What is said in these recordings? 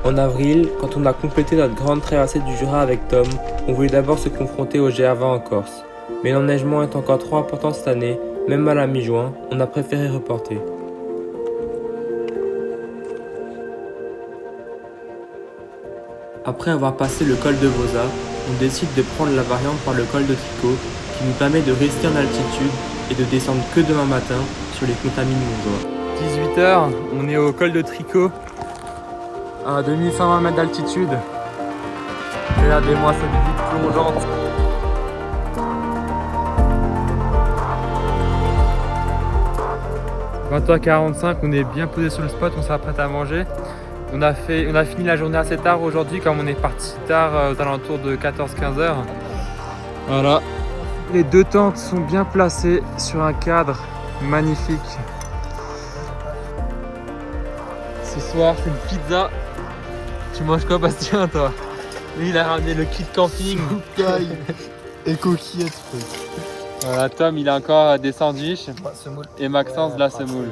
En avril, quand on a complété notre grande traversée du Jura avec Tom, on voulait d'abord se confronter au GR20 en Corse. Mais l'enneigement est encore trop important cette année, même à la mi-juin, on a préféré reporter. Après avoir passé le col de Vosa, on décide de prendre la variante par le col de Tricot, qui nous permet de rester en altitude et de descendre que demain matin sur les contamines montjoie. 18h, on est au col de Tricot, à 2120 mètres d'altitude. Regardez-moi cette visite plongeante. « 20h45, on est bien posé sur le spot, on s'apprête à manger. On a fini la journée assez tard aujourd'hui, comme on est parti tard aux alentours de 14-15 heures. Voilà. Les deux tentes sont bien placées sur un cadre magnifique. Ce soir, c'est une pizza. Tu manges quoi, Bastien, toi? Lui, il a ramené le kit camping. Et coquillettes. Voilà, Tom, il a encore des sandwichs. Et Maxence de la semoule.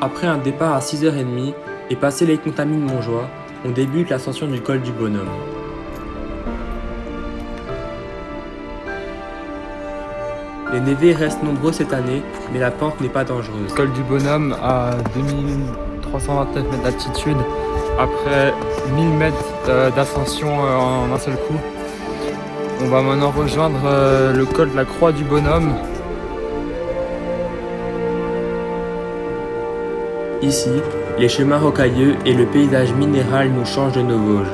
Après un départ à 6h30 et passé les contamines montjoie, on débute l'ascension du col du Bonhomme. Les névés restent nombreux cette année, mais la pente n'est pas dangereuse. Col du Bonhomme à 2329 mètres d'altitude, après 1000 mètres d'ascension en un seul coup. On va maintenant rejoindre le col de la Croix du Bonhomme. Ici, les chemins rocailleux et le paysage minéral nous changent de nos Vosges.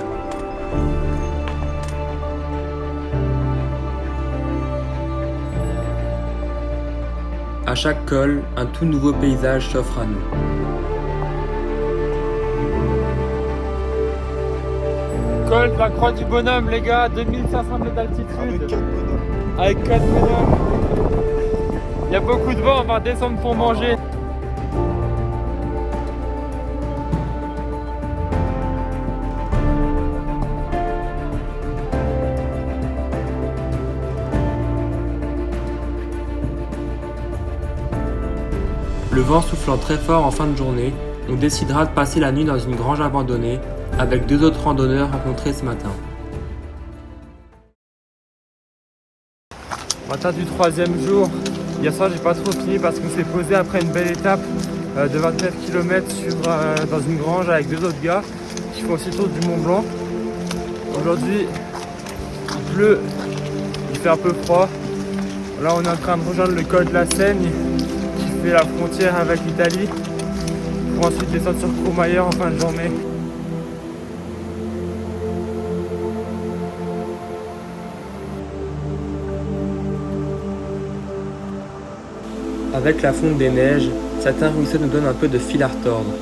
À chaque col, un tout nouveau paysage s'offre à nous. Col de la Croix du Bonhomme, les gars, 2500 mètres d'altitude. Avec 4 bonhommes. Il y a beaucoup de vent, on va descendre pour manger. Le vent soufflant très fort en fin de journée, on décidera de passer la nuit dans une grange abandonnée avec deux autres randonneurs rencontrés ce matin. Matin du troisième jour, hier soir j'ai pas trop fini parce qu'on s'est posé après une belle étape de 29 km dans une grange avec deux autres gars qui font aussi le tour du Mont Blanc. Aujourd'hui il pleut, il fait un peu froid. Là on est en train de rejoindre le col de la Seigne qui fait la frontière avec l'Italie pour ensuite descendre sur Courmayeur en fin de journée. Avec la fonte des neiges, certains ruisseaux nous donnent un peu de fil à retordre.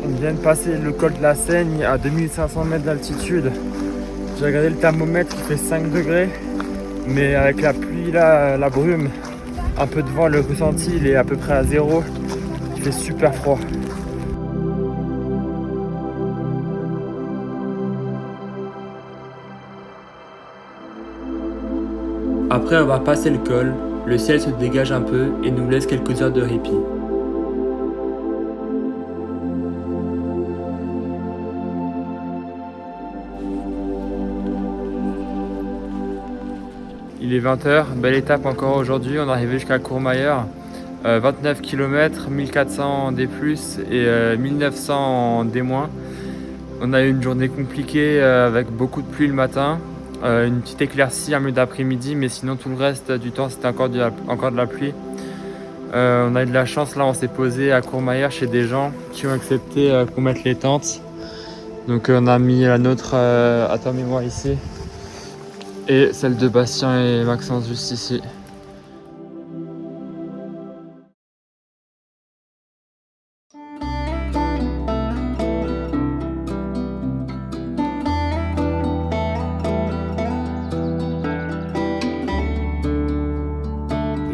On vient de passer le col de la Seigne à 2500 mètres d'altitude. J'ai regardé le thermomètre, il fait 5 degrés. Mais avec la pluie, la brume, un peu de vent, le ressenti il est à peu près à 0. Il fait super froid. Après avoir passé le col, le ciel se dégage un peu et nous laisse quelques heures de répit. Il est 20h, belle étape encore aujourd'hui, on est arrivé jusqu'à Courmayeur. 29 km, 1400 en D+, et 1900 en D-. On a eu une journée compliquée avec beaucoup de pluie le matin. Une petite éclaircie en milieu d'après-midi, mais sinon tout le reste du temps c'était encore de la pluie. On a eu de la chance, là on s'est posé à Courmayeur chez des gens qui ont accepté qu'on mette les tentes. Donc on a mis la nôtre à Tom et moi ici, et celle de Bastien et Maxence juste ici.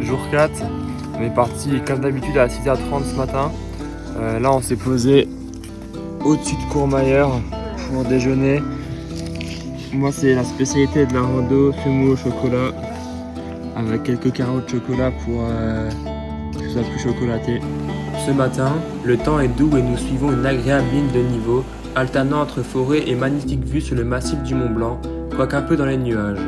Jour 4, on est parti comme d'habitude à 6h30 ce matin. Là on s'est posé au-dessus de Courmayeur pour déjeuner. Moi c'est la spécialité de la rando, semoule au chocolat avec quelques carreaux de chocolat pour que ce soit plus chocolaté. Ce matin, le temps est doux et nous suivons une agréable ligne de niveau, alternant entre forêt et magnifique vue sur le massif du Mont Blanc, quoique un peu dans les nuages.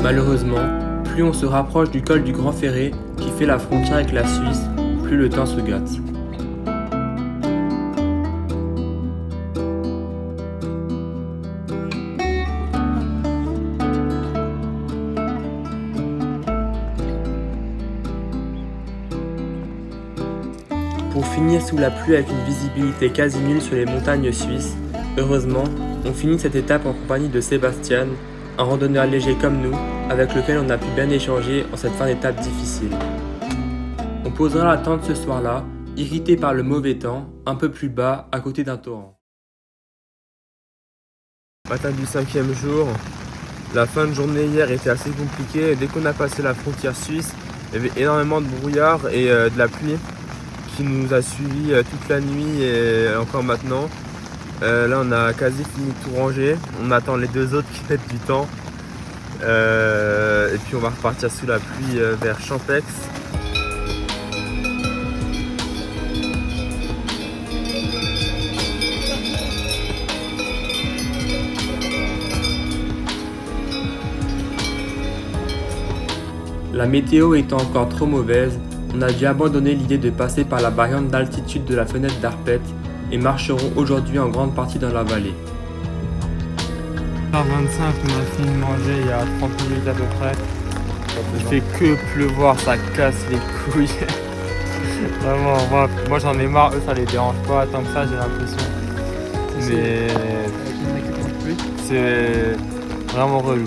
Malheureusement, plus on se rapproche du col du Grand Ferré, qui fait la frontière avec la Suisse, plus le temps se gâte. Pour finir sous la pluie avec une visibilité quasi nulle sur les montagnes suisses, heureusement, on finit cette étape en compagnie de Sébastien, un randonneur léger comme nous, avec lequel on a pu bien échanger en cette fin d'étape difficile. On posera la tente ce soir-là, irrité par le mauvais temps, un peu plus bas, à côté d'un torrent. Matin du 5e jour, la fin de journée hier était assez compliquée. Dès qu'on a passé la frontière suisse, il y avait énormément de brouillard et de la pluie qui nous a suivis toute la nuit et encore maintenant. Là on a quasi fini de tout ranger, on attend les deux autres qui mettent du temps et puis on va repartir sous la pluie vers Champex. La météo étant encore trop mauvaise, on a dû abandonner l'idée de passer par la variante d'altitude de la fenêtre d'Arpette et marcherons aujourd'hui en grande partie dans la vallée. 1h25, on a fini de manger il y a 30 minutes à peu près. Il fait que pleuvoir, ça casse les couilles. Vraiment, moi j'en ai marre, eux ça les dérange pas tant que ça, j'ai l'impression. Mais c'est vraiment relou.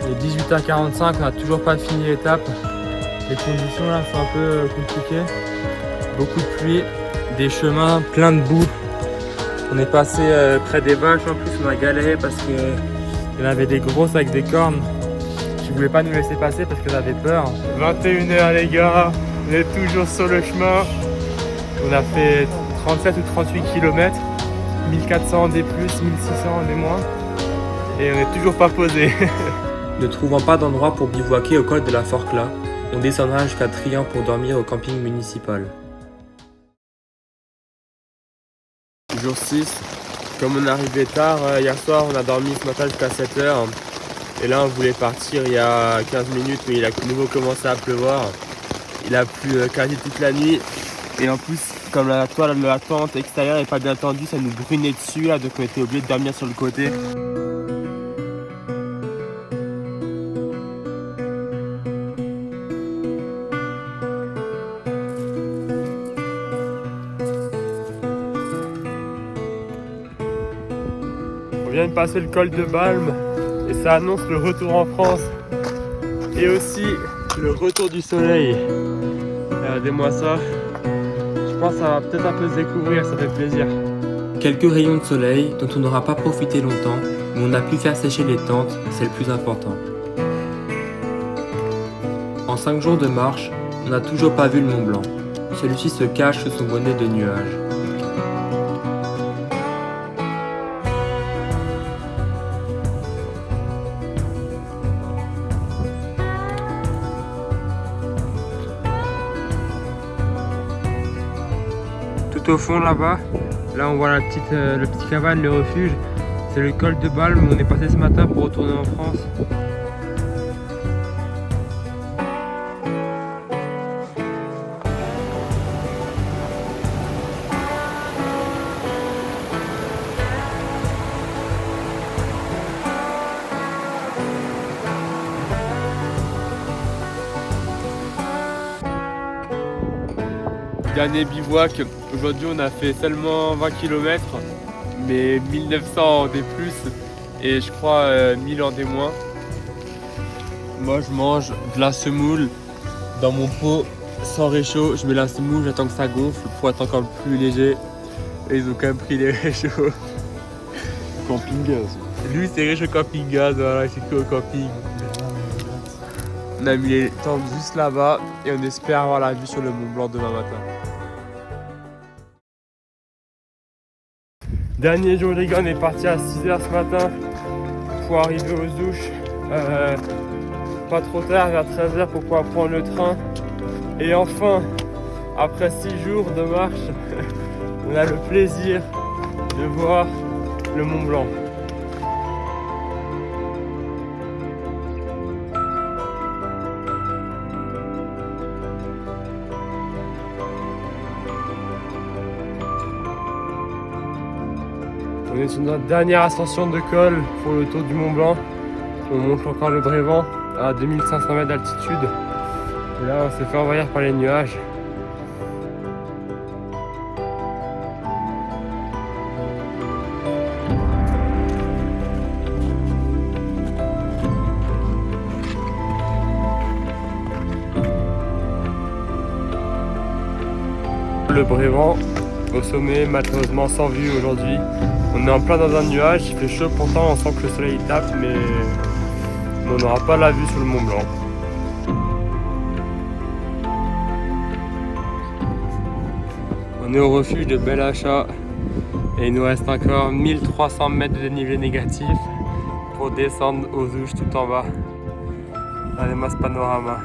Il est 18h45, on n'a toujours pas fini l'étape. Les conditions là sont un peu compliquées. Beaucoup de pluie, des chemins pleins de boue. On est passé près des vaches, en plus on a galéré parce qu'il y en avait des grosses avec des cornes qui ne voulaient pas nous laisser passer parce qu'elles avaient peur. 21h les gars, on est toujours sur le chemin. On a fait 37 ou 38 km, 1400 des plus, 1600 des moins. Et on n'est toujours pas posé. Ne trouvant pas d'endroit pour bivouaquer au col de la Forclaz, on descendra jusqu'à Trian pour dormir au camping municipal. Jour 6, comme on est arrivé tard, hier soir on a dormi ce matin jusqu'à 7h. Et là on voulait partir il y a 15 minutes mais il a de nouveau commencé à pleuvoir. Il a plu quasi toute la nuit. Et en plus, comme la toile de la tente extérieure n'est pas bien tendue, ça nous brunait dessus là, donc on était obligé de dormir sur le côté. On vient de passer le col de Balme et ça annonce le retour en France et aussi le retour du soleil. Regardez-moi ça, je pense que ça va peut-être un peu se découvrir, ça fait plaisir. Quelques rayons de soleil dont on n'aura pas profité longtemps, mais on a pu faire sécher les tentes, c'est le plus important. En 5 jours de marche, on n'a toujours pas vu le Mont Blanc. Celui-ci se cache sous son bonnet de nuages. Tout au fond là-bas, là on voit le petit cabane, le refuge. C'est le col de Balme où on est passé ce matin pour retourner en France. Dernier bivouac, aujourd'hui on a fait seulement 20 km, mais 1900 en des plus et je crois 1000 en des moins. Moi je mange de la semoule dans mon pot sans réchaud, je mets la semoule, j'attends que ça gonfle pour être encore plus léger et ils ont quand même pris les réchauds. Camping gaz. Lui, c'est riche au camping-gaz, voilà, c'est que au camping. On a mis les tentes juste là-bas et on espère avoir la vue sur le Mont Blanc demain matin. Dernier jour les gars, on est parti à 6h ce matin pour arriver aux douches. Pas trop tard, vers 13h pour pouvoir prendre le train. Et enfin, après 6 jours de marche, on a le plaisir de voir le Mont Blanc. On est sur notre dernière ascension de col pour le tour du Mont Blanc. On monte encore le Brévent à 2500 mètres d'altitude. Et là, on s'est fait envahir par les nuages. Le Brévent au sommet, malheureusement sans vue aujourd'hui. On est en plein dans un nuage, il fait chaud pourtant, on sent que le soleil tape, mais on n'aura pas la vue sur le Mont Blanc. On est au refuge de Bel Achat et il nous reste encore 1300 mètres de dénivelé négatif pour descendre aux douches tout en bas. Regardez-moi ce panorama.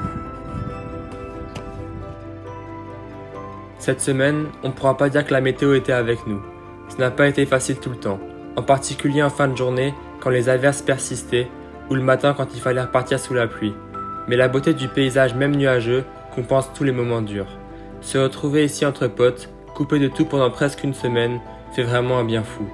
Cette semaine, on ne pourra pas dire que la météo était avec nous. Ce n'a pas été facile tout le temps, en particulier en fin de journée quand les averses persistaient ou le matin quand il fallait repartir sous la pluie. Mais la beauté du paysage même nuageux compense tous les moments durs. Se retrouver ici entre potes, coupé de tout pendant presque une semaine, fait vraiment un bien fou.